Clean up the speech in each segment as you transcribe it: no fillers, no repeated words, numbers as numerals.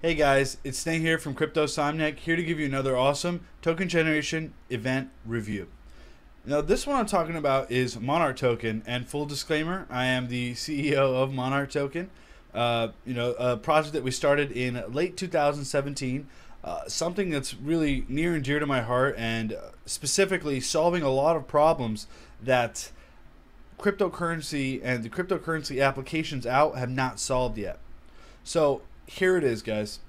Hey guys, it's Sneh here from Crypto Somniac, here to give you another awesome token generation event review. Now this one I'm talking about is Monarch Token, and full disclaimer, I am the CEO of Monarch Token. A project that we started in late 2017, something that's really near and dear to my heart, and specifically solving a lot of problems that cryptocurrency and the cryptocurrency applications out have not solved yet. So here it is, guys.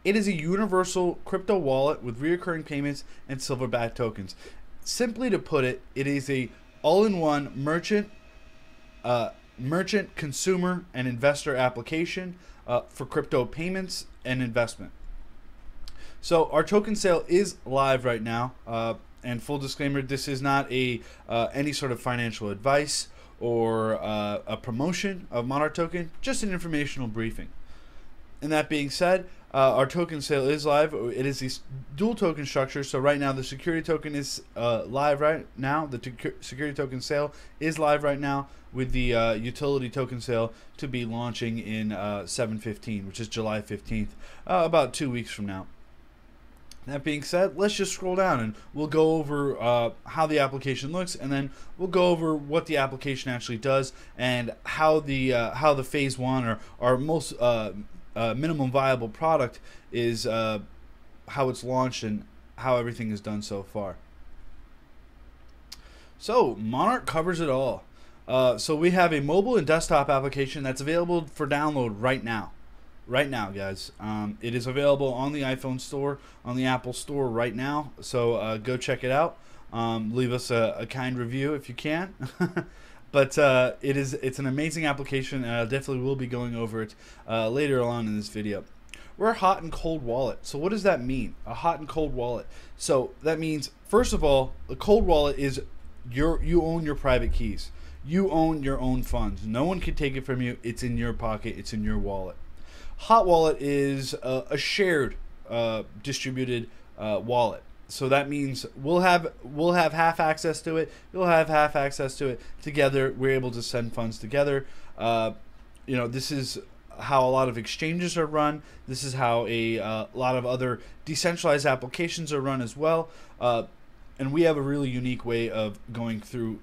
It is a universal crypto wallet with recurring payments and silverback tokens. Simply to put it, it is a all-in-one merchant, consumer, and investor application for crypto payments and investment. So our token sale is live right now. And full disclaimer, this is not any sort of financial advice or a promotion of Monarch Token, just an informational briefing. And that being said, our token sale is live. It is a dual token structure. So right now the security token is live right now. The security token sale is live right now, with the utility token sale to be launching in 7/15, which is July 15th, about 2 weeks from now. That being said, let's just scroll down and we'll go over how the application looks, and then we'll go over what the application actually does and how the phase one, or our most minimum viable product, is how it's launched and how everything is done so far. So Monarch covers it all. So we have a mobile and desktop application that's available for download right now. Right now, guys. It is available on the iPhone store, on the Apple store right now. So go check it out. Leave us a kind review if you can. But it's an amazing application, and I definitely will be going over it later on in this video. We're a hot and cold wallet. So what does that mean? A hot and cold wallet. So that means, first of all, a cold wallet is you own your private keys. You own your own funds. No one can take it from you. It's in your pocket. It's in your wallet. Hot wallet is a shared distributed wallet. So that means we'll have half access to it. You'll have half access to it. Together, we're able to send funds together. This is how a lot of exchanges are run. This is how a lot of other decentralized applications are run as well. And we have a really unique way of going through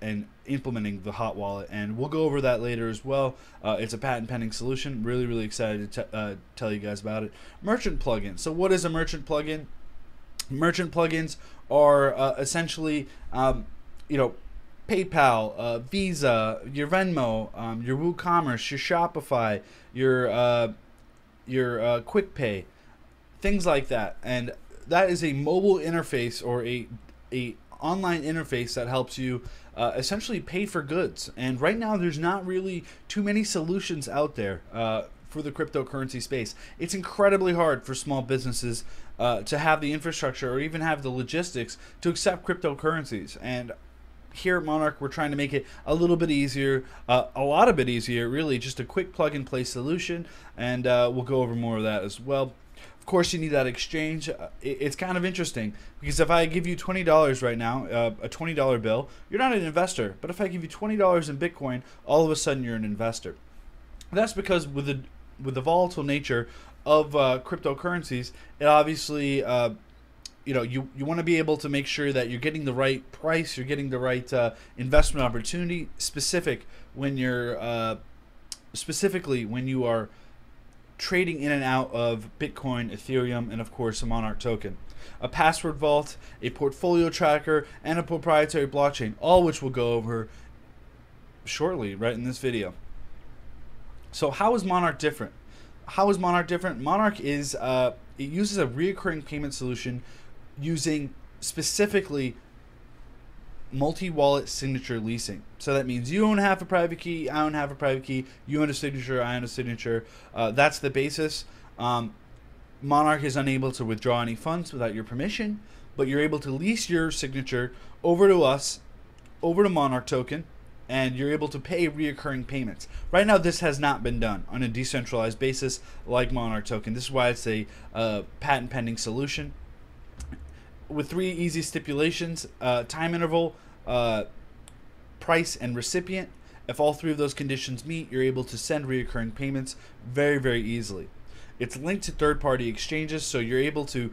and implementing the hot wallet, and we'll go over that later as well. It's a patent pending solution. Really excited to tell you guys about it. Merchant plugin. So what is a merchant plugin? Merchant plugins are essentially PayPal, Visa, your Venmo, your WooCommerce, your Shopify, your QuickPay, things like that. And that is a mobile interface, or a online interface that helps you essentially pay for goods. And right now there's not really too many solutions out there for the cryptocurrency space. It's incredibly hard for small businesses to have the infrastructure or even have the logistics to accept cryptocurrencies. And here at Monarch, we're trying to make it a little bit easier, a lot of bit easier, really, just a quick plug and play solution. And we'll go over more of that as well. Of course, you need that exchange. It's kind of interesting, because if I give you $20 right now, a $20 bill, you're not an investor. But if I give you $20 in Bitcoin, all of a sudden you're an investor. That's because with the volatile nature of cryptocurrencies, it obviously you want to be able to make sure that you're getting the right price, you're getting the right investment opportunity, specifically when you are trading in and out of Bitcoin, Ethereum, and of course a Monarch token. A password vault, a portfolio tracker, and a proprietary blockchain, all which we'll go over shortly right in this video. So how is Monarch different? How is Monarch different? Monarch is it uses a recurring payment solution using specifically multi-wallet signature leasing. So that means you own half a private key, I own half a private key, you own a signature, I own a signature. That's the basis. Monarch is unable to withdraw any funds without your permission, but you're able to lease your signature over to us, over to Monarch Token, and you're able to pay reoccurring payments. Right now, this has not been done on a decentralized basis like Monarch Token. This is why it's a patent pending solution, with 3 easy stipulations: time interval, price, and recipient. If all 3 of those conditions meet, you're able to send recurring payments very, very easily. It's linked to third-party exchanges, so you're able to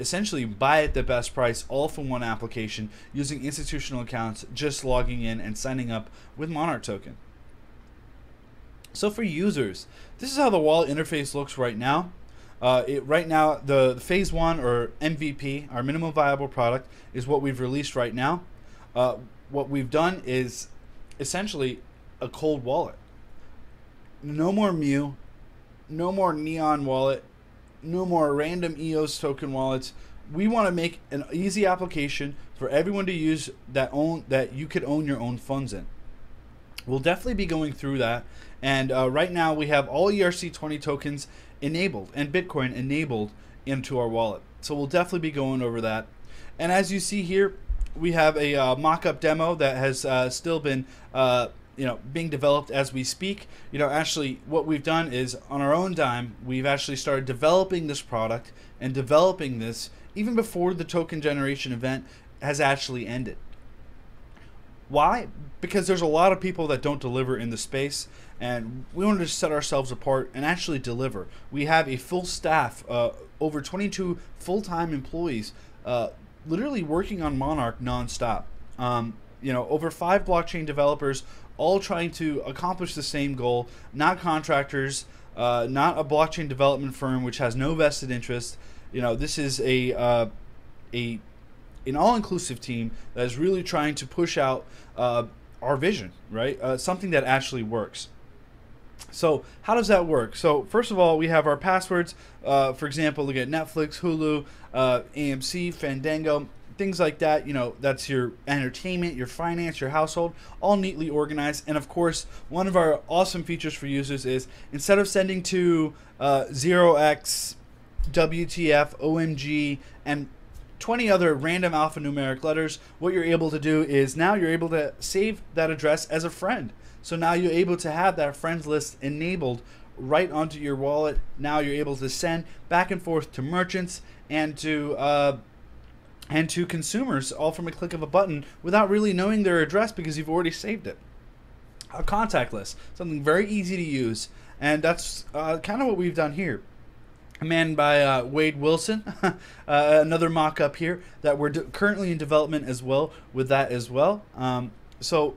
essentially buy at the best price all from one application using institutional accounts, just logging in and signing up with Monarch token. So for users, this is how the wallet interface looks right now. Right now, the phase 1 or MVP, our minimum viable product, is what we've released right now. What we've done is essentially a cold wallet. No more Mu, no more Neon wallet, no more random EOS token wallets. We want to make an easy application for everyone to use that you could own your own funds in. We'll definitely be going through that, and right now we have all ERC20 tokens enabled and Bitcoin enabled into our wallet. So we'll definitely be going over that. And as you see here, we have a mock-up demo that has still been being developed as we speak. Actually what we've done is on our own dime, we've actually started developing this product and developing this even before the token generation event has actually ended. Why? Because there's a lot of people that don't deliver in the space, and we wanted to set ourselves apart and actually deliver. We have a full staff, over 22 full-time employees, literally working on Monarch nonstop. Over 5 blockchain developers, all trying to accomplish the same goal. Not contractors, not a blockchain development firm which has no vested interest. This is an all-inclusive team that is really trying to push out our vision, right? Something that actually works. So how does that work? So first of all, we have our passwords. For example, look at Netflix, Hulu, AMC, Fandango, things like that. That's your entertainment, your finance, your household, all neatly organized. And of course, one of our awesome features for users is instead of sending to 0x, WTF, OMG, and 20 other random alphanumeric letters, what you're able to do is now you're able to save that address as a friend. So now you're able to have that friends list enabled right onto your wallet. Now you're able to send back and forth to merchants and to consumers all from a click of a button without really knowing their address because you've already saved it. A contact list, something very easy to use, and that's kind of what we've done here. A man by Wade Wilson, another mock-up here that we're currently in development as well with that as well. So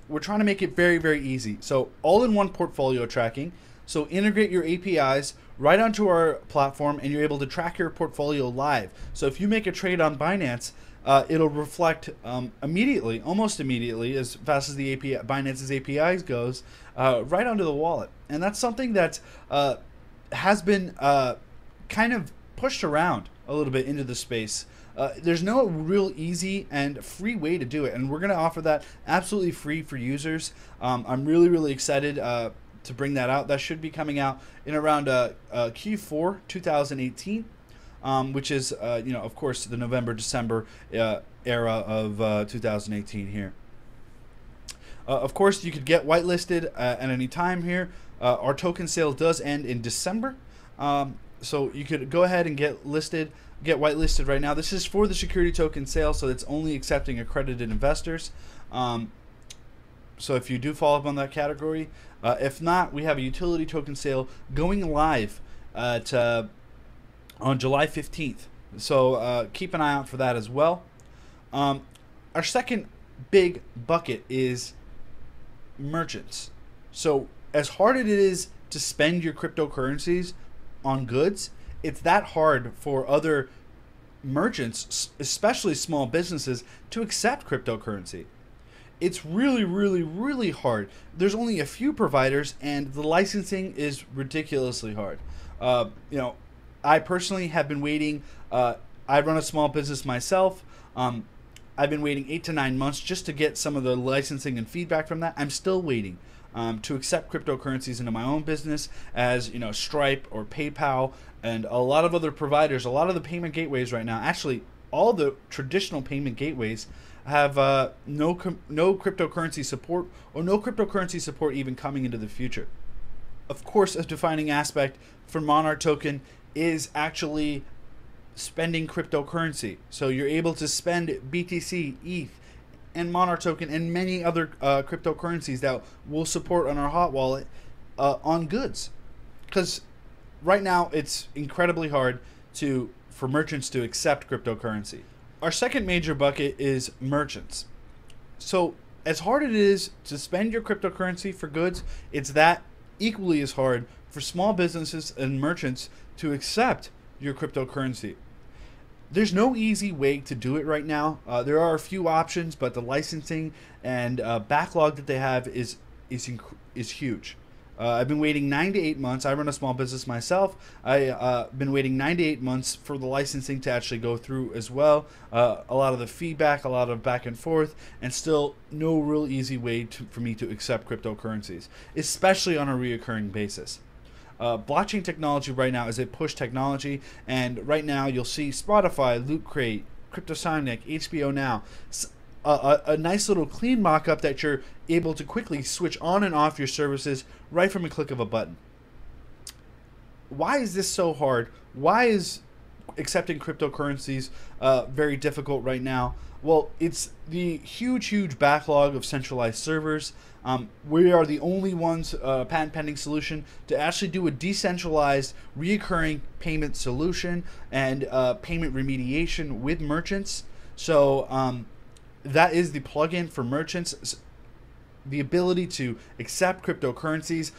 we're trying to make it very, very easy. So all-in-one portfolio tracking. So integrate your APIs right onto our platform, and you're able to track your portfolio live. So if you make a trade on Binance, it'll reflect immediately, almost immediately, as fast as the API, Binance's APIs goes, right onto the wallet. And that's something that has been kind of pushed around a little bit into the space. There's no real easy and free way to do it, and we're going to offer that absolutely free for users. I'm really, really excited to bring that out. That should be coming out in around Q4 2018, which is, of course, the November-December era of 2018 here. Of course, you could get whitelisted at any time here. Our token sale does end in December, so you could go ahead and get whitelisted right now. This is for the security token sale, so it's only accepting accredited investors. So if you do fall up on that category, if not, we have a utility token sale going live on July 15th. So keep an eye out for that as well. Our second big bucket is merchants. So as hard as it is to spend your cryptocurrencies on goods, it's that hard for other merchants, especially small businesses, to accept cryptocurrency. It's really, really, really hard. There's only a few providers, and the licensing is ridiculously hard. I personally have been waiting. I run a small business myself. I've been waiting 8 to 9 months just to get some of the licensing and feedback from that. I'm still waiting to accept cryptocurrencies into my own business, as Stripe or PayPal and a lot of other providers. A lot of the payment gateways right now, actually all the traditional payment gateways, have no cryptocurrency support, or no cryptocurrency support even coming into the future. Of course, a defining aspect for Monarch token is actually spending cryptocurrency. So you're able to spend BTC, ETH, and Monarch token and many other cryptocurrencies that we'll support on our hot wallet on goods. Because right now it's incredibly hard for merchants to accept cryptocurrency. Our second major bucket is merchants. So as hard it is to spend your cryptocurrency for goods, it's that equally as hard for small businesses and merchants to accept your cryptocurrency. There's no easy way to do it right now. There are a few options, but the licensing and backlog that they have is huge. I've been waiting 9 to 8 months. I run a small business myself. I've been waiting 9 to 8 months for the licensing to actually go through as well. A lot of the feedback, a lot of back and forth, and still no real easy way for me to accept cryptocurrencies, especially on a reoccurring basis. Blockchain technology right now is a push technology, and right now you'll see Spotify, Loot Crate, CryptoSonic, HBO Now, a nice little clean mock-up that you're able to quickly switch on and off your services right from a click of a button. Why is this so hard? Why is accepting cryptocurrencies very difficult right now? Well, it's the huge backlog of centralized servers. We are the only ones, patent pending solution, to actually do a decentralized, reoccurring payment solution and payment remediation with merchants. So that is the plugin for merchants. The ability to accept cryptocurrencies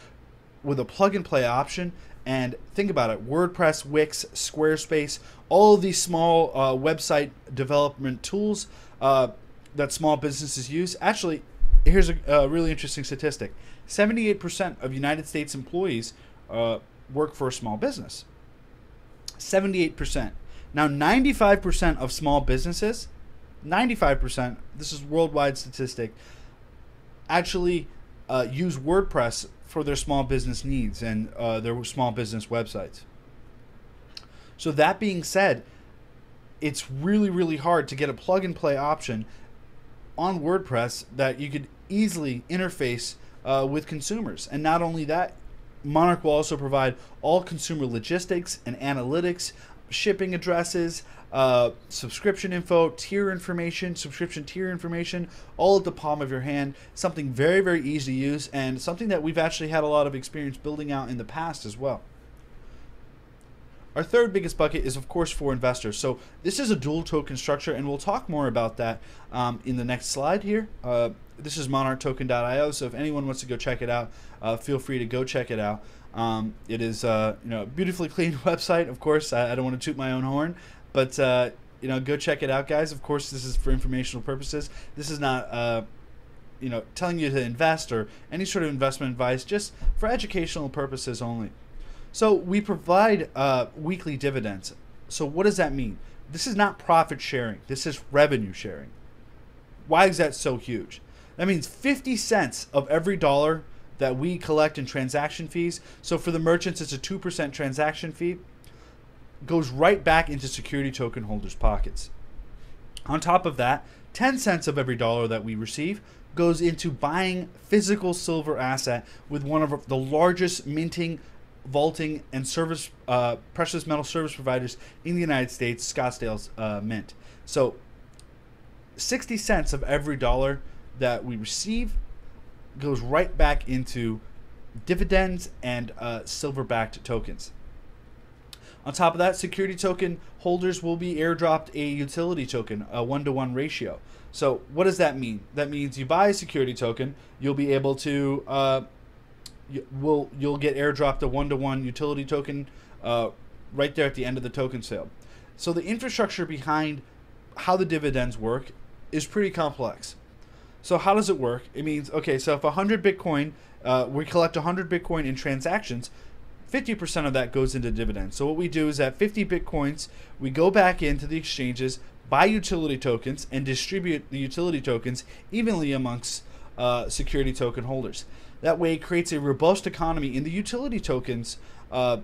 with a plug-and-play option. And think about it, WordPress, Wix, Squarespace, all of these small website development tools that small businesses use. Actually, here's a really interesting statistic. 78% of United States employees work for a small business. 78%. Now, 95% of small businesses, 95%, this is worldwide statistic, actually use WordPress for their small business needs and their small business websites. So that being said, it's really hard to get a plug-and-play option on WordPress that you could easily interface with consumers. And not only that, Monarch will also provide all consumer logistics and analytics, shipping addresses, subscription info, subscription tier information, all at the palm of your hand. Something very easy to use, and something that we've actually had a lot of experience building out in the past as well. Our third biggest bucket is, of course, for investors. So this is a dual token structure, and we'll talk more about that in the next slide here. This is monarchtoken.io, so if anyone wants to go check it out, feel free to go check it out. It is a beautifully clean website. Of course, I don't want to toot my own horn, but go check it out, guys. Of course, this is for informational purposes. This is not telling you to invest or any sort of investment advice, just for educational purposes only. So we provide weekly dividends. So what does that mean? This is not profit sharing. This is revenue sharing. Why is that so huge? That means 50 cents of every dollar that we collect in transaction fees. So for the merchants, it's a 2% transaction fee. Goes right back into security token holders' pockets. On top of that, 10 cents of every dollar that we receive goes into buying physical silver asset with one of the largest minting, vaulting, and service precious metal service providers in the United States, Scottsdale's Mint. So 60 cents of every dollar that we receive goes right back into dividends and silver-backed tokens. On top of that, security token holders will be airdropped a utility token, a 1-to-1 ratio. So what does that mean? That means you buy a security token, you'll be able to you'll get airdropped a 1-to-1 utility token right there at the end of the token sale. So the infrastructure behind how the dividends work is pretty complex. So how does it work? It means, okay, so if 100 Bitcoin, we collect 100 Bitcoin in transactions, 50% of that goes into dividends. So what we do is at 50 Bitcoins, we go back into the exchanges, buy utility tokens, and distribute the utility tokens evenly amongst security token holders. That way it creates a robust economy in the utility tokens, to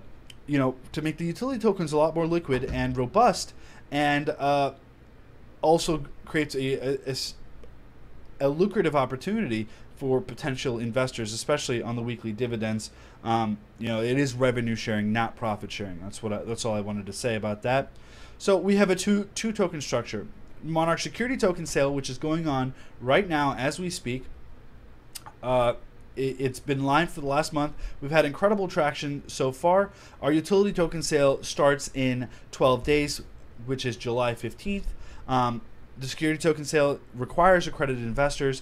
make the utility tokens a lot more liquid and robust, and also creates a lucrative opportunity for potential investors, especially on the weekly dividends. It is revenue sharing, not profit sharing. That's all I wanted to say about that. So we have a two token structure. Monarch security token sale, which is going on right now as we speak. It's been live for the last month. We've had incredible traction so far. Our utility token sale starts in 12 days, which is July 15th. The security token sale requires accredited investors.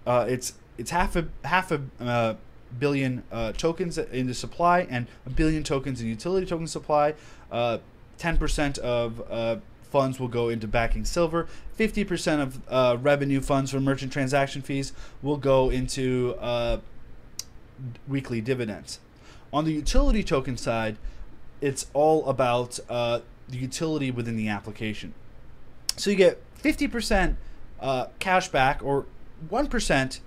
It's half a billion tokens in the supply and a billion tokens in utility token supply. 10% of funds will go into backing silver. 50% of revenue funds from merchant transaction fees will go into weekly dividends. On the utility token side, it's all about the utility within the application. So you get 50% cash back or 1%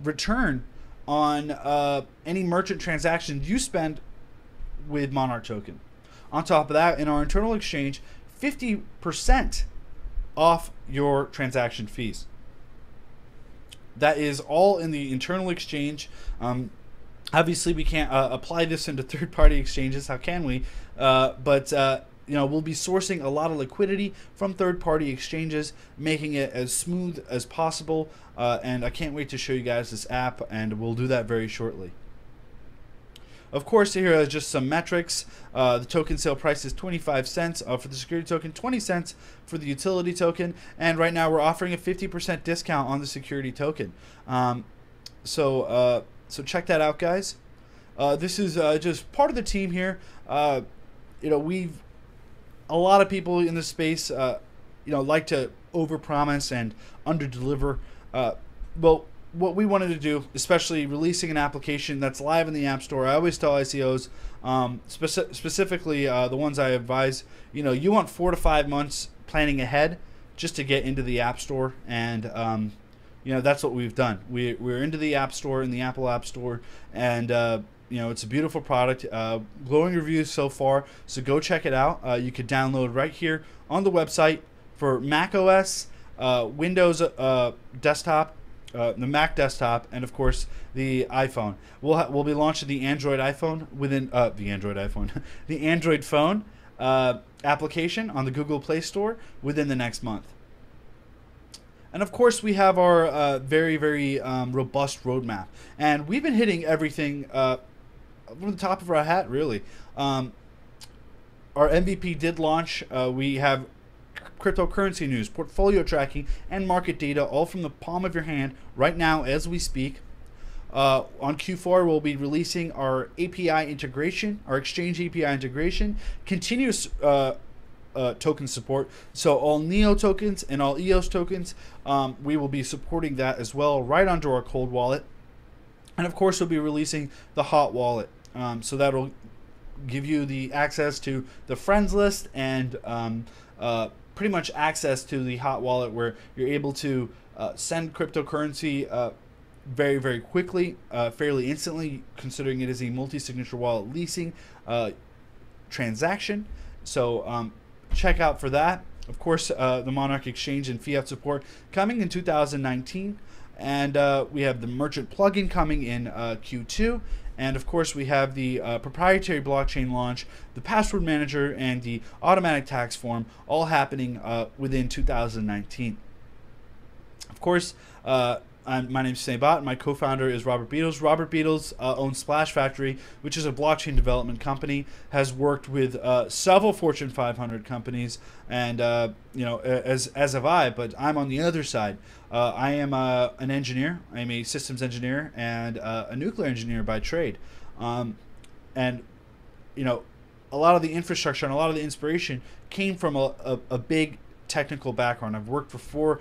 return on any merchant transaction you spend with Monarch token. On top of that, in our internal exchange, 50% off your transaction fees. That is all in the internal exchange. Obviously, we can't apply this into third-party exchanges. How can we? But we'll be sourcing a lot of liquidity from third-party exchanges, making it as smooth as possible. And I can't wait to show you guys this app, and we'll do that very shortly. Of course, here are just some metrics. The token sale price is 25 cents for the security token, 20 cents for the utility token, and right now we're offering a 50% discount on the security token. So check that out, guys. This is just part of the team here. We've a lot of people in this space, like to overpromise and underdeliver. Well, what we wanted to do, especially releasing an application that's live in the App Store, I always tell ICOs, specifically the ones I advise, you want 4 to 5 months planning ahead just to get into the App Store, and that's what we've done. We're into the App Store, in the Apple App Store, and it's a beautiful product. Glowing reviews so far, so go check it out. You could download right here on the website for Mac OS, Windows desktop, the Mac desktop, and of course the iPhone. We'll be launching the Android iPhone within the Android phone application on the Google Play Store within the next month. And of course, we have our very, very robust roadmap, and we've been hitting everything from the top of our hat, really. Our MVP did launch. We have cryptocurrency news, portfolio tracking, and market data all from the palm of your hand right now as we speak. On Q4, we'll be releasing our API integration, our exchange API integration, continuous token support. So all NEO tokens and all EOS tokens, we will be supporting that as well right onto our cold wallet. And of course, we'll be releasing the hot wallet. So that'll give you the access to the friends list and pretty much access to the hot wallet, where you're able to send cryptocurrency very, very quickly, fairly instantly, considering it is a multi-signature wallet leasing transaction. So check out for that. Of course, the Monarch Exchange and Fiat support coming in 2019. And we have the merchant plugin coming in Q2. And of course, we have the proprietary blockchain launch, the password manager, and the automatic tax form all happening within 2019. Of course, my name is Sabat, and my co-founder is Robert Beatles. Robert Beatles owns Splash Factory, which is a blockchain development company, has worked with several Fortune 500 companies, and as have I, but I'm on the other side. I am an engineer. I'm a systems engineer and a nuclear engineer by trade. And a lot of the infrastructure and a lot of the inspiration came from a big technical background. I've worked for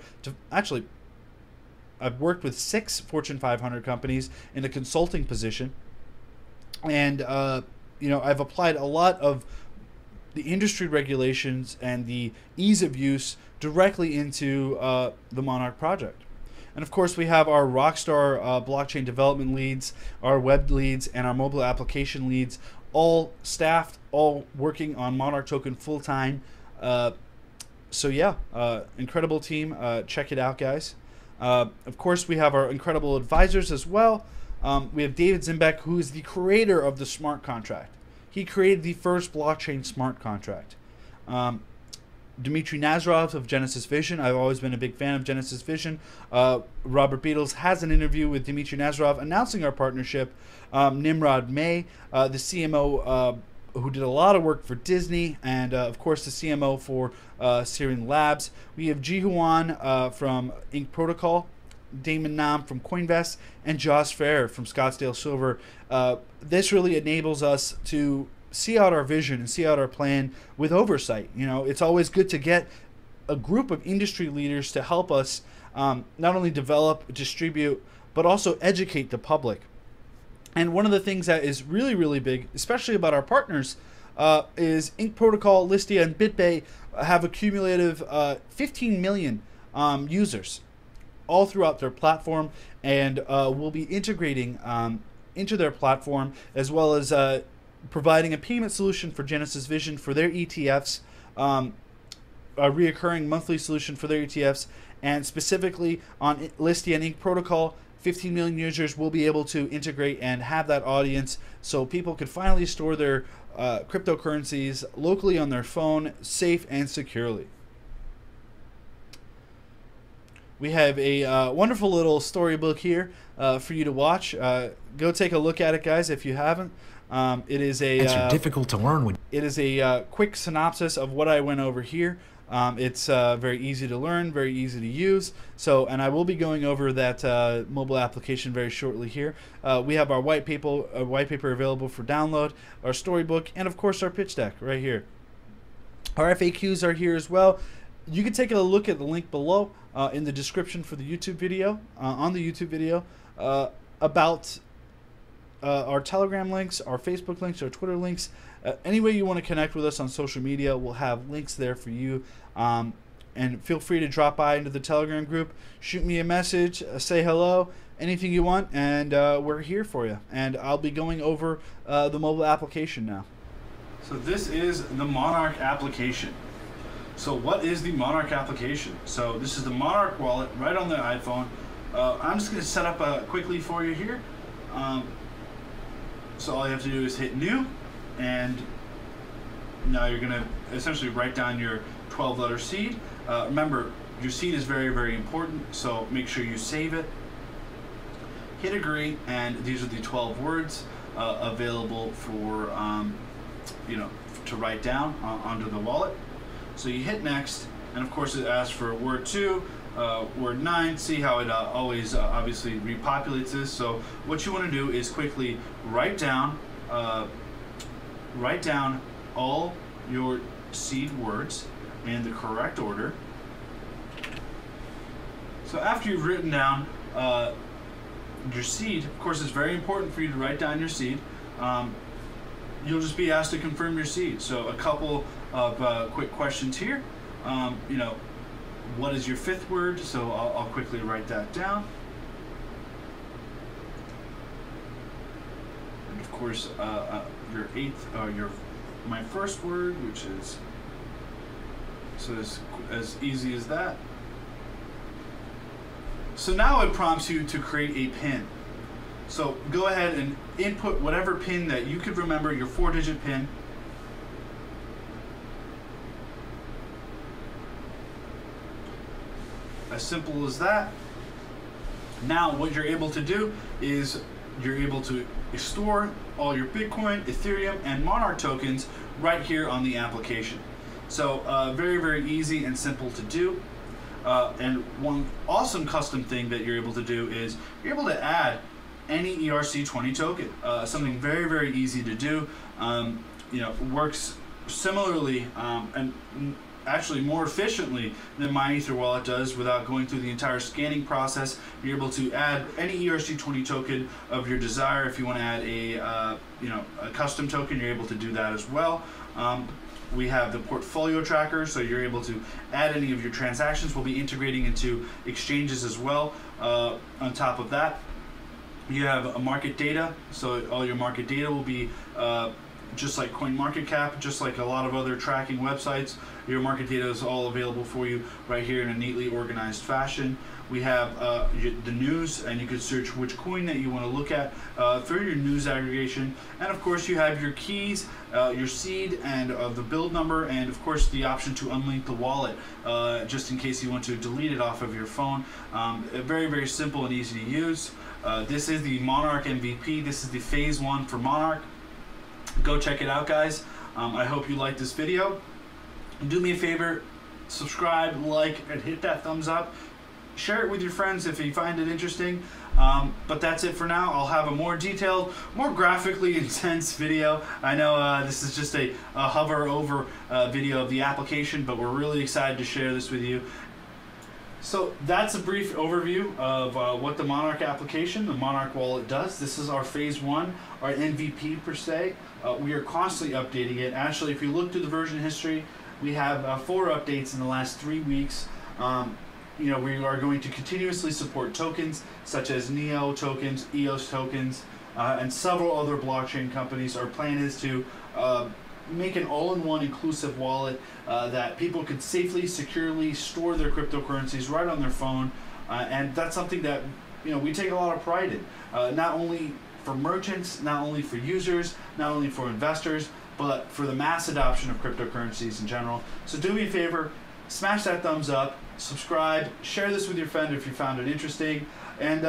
I've worked with 6 Fortune 500 companies in a consulting position, and I've applied a lot of the industry regulations and the ease of use directly into the Monarch project. And of course, we have our rockstar blockchain development leads, our web leads, and our mobile application leads, all staffed, all working on Monarch token full time. So yeah, incredible team. Check it out, guys. Of course, we have our incredible advisors as well. We have David Zimbeck, who is the creator of the smart contract. He created the first blockchain smart contract. Dmitry Nazarov of Genesis Vision. I've always been a big fan of Genesis Vision. Robert Beatles has an interview with Dmitry Nazarov announcing our partnership. Nimrod May, the CMO who did a lot of work for Disney, and of course the CMO for Syrian Labs. We have Ji Huan from Ink Protocol, Damon Nam from Coinvest, and Josh Fair from Scottsdale Silver. This really enables us to see out our vision and see out our plan with oversight. You know, it's always good to get a group of industry leaders to help us not only develop, distribute, but also educate the public. And one of the things that is really, really big, especially about our partners, is Ink Protocol, Listia, and BitBay have a cumulative 15 million users all throughout their platform, and we'll be integrating into their platform, as well as providing a payment solution for Genesis Vision for their ETFs, a reoccurring monthly solution for their ETFs, and specifically on Listia and Ink Protocol, 15 million users will be able to integrate and have that audience, so people can finally store their cryptocurrencies locally on their phone, safe and securely. We have a wonderful little storybook here for you to watch. Go take a look at it, guys, if you haven't. It is a difficult to learn. It is a quick synopsis of what I went over here. It's very easy to learn, very easy to use. So, and I will be going over that mobile application very shortly here. We have our white paper available for download, our storybook, and of course our pitch deck right here. Our FAQs are here as well. You can take a look at the link below in the description for the YouTube video, on the YouTube video, about our Telegram links, our Facebook links, our Twitter links. Any way you want to connect with us on social media, we'll have links there for you. And feel free to drop by into the Telegram group, shoot me a message, say hello, anything you want, and we're here for you. And I'll be going over the mobile application now. So this is the Monarch application. So what is the Monarch application? So this is the Monarch wallet right on the iPhone. I'm just going to set up quickly for you here. So all you have to do is hit new, and now you're going to essentially write down your 12-letter seed. Remember, your seed is very, very important, so make sure you save it. Hit agree, and these are the 12 words available for to write down onto the wallet. So you hit next, and of course it asks for word 2, word 9. See how it always obviously repopulates this. So what you want to do is quickly write down all your seed words in the correct order. So after you've written down your seed, of course it's very important for you to write down your seed. You'll just be asked to confirm your seed. So a couple of quick questions here. What is your 5th word? So I'll quickly write that down. And of course, your 8th, my 1st word, which is as easy as that. So now it prompts you to create a PIN. So go ahead and input whatever PIN that you could remember, your 4-digit PIN. As simple as that. Now what you're able to do is you're able to store all your Bitcoin, Ethereum, and Monarch tokens right here on the application. So very, very easy and simple to do. And one awesome custom thing that you're able to do is you're able to add any ERC20 token. Something very, very easy to do. Works similarly and actually more efficiently than MyEtherWallet does without going through the entire scanning process. You're able to add any ERC20 token of your desire. If you want to add a custom token, you're able to do that as well. We have the portfolio tracker, so you're able to add any of your transactions. We'll be integrating into exchanges as well. On top of that, you have a market data, so all your market data will be just like CoinMarketCap, just like a lot of other tracking websites. Your market data is all available for you right here in a neatly organized fashion. We have the news, and you can search which coin that you want to look at through your news aggregation. And of course, you have your keys, your seed, and the build number, and of course the option to unlink the wallet, just in case you want to delete it off of your phone. Very, very simple and easy to use. This is the Monarch MVP. This is the phase 1 for Monarch. Go check it out, guys. I hope you like this video. Do me a favor, subscribe, like, and hit that thumbs up. Share it with your friends if you find it interesting. But that's it for now. I'll have a more detailed, more graphically intense video. I know this is just a hover over video of the application, but we're really excited to share this with you. So that's a brief overview of what the Monarch application, the Monarch wallet does. This is our phase 1, our MVP per se. We are constantly updating it. Actually, if you look through the version history, we have 4 updates in the last 3 weeks. You know, we are going to continuously support tokens such as NEO tokens, EOS tokens, and several other blockchain companies. Our plan is to make an all-in-one inclusive wallet that people could safely, securely store their cryptocurrencies right on their phone, and that's something that, you know, we take a lot of pride in. Not only for merchants, not only for users, not only for investors, but for the mass adoption of cryptocurrencies in general. So do me a favor, smash that thumbs up, subscribe, share this with your friend if you found it interesting, and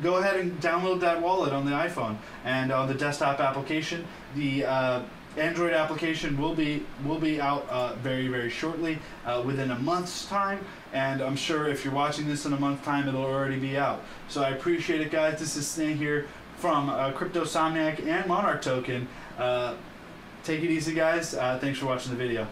go ahead and download that wallet on the iPhone and on the desktop application. The Android application will be out very, very shortly, within a month's time, and I'm sure if you're watching this in a month's time, it'll already be out. So I appreciate it, guys. This is Sneh here from CryptoSomniac and Monarch Token. Take it easy, guys. Thanks for watching the video.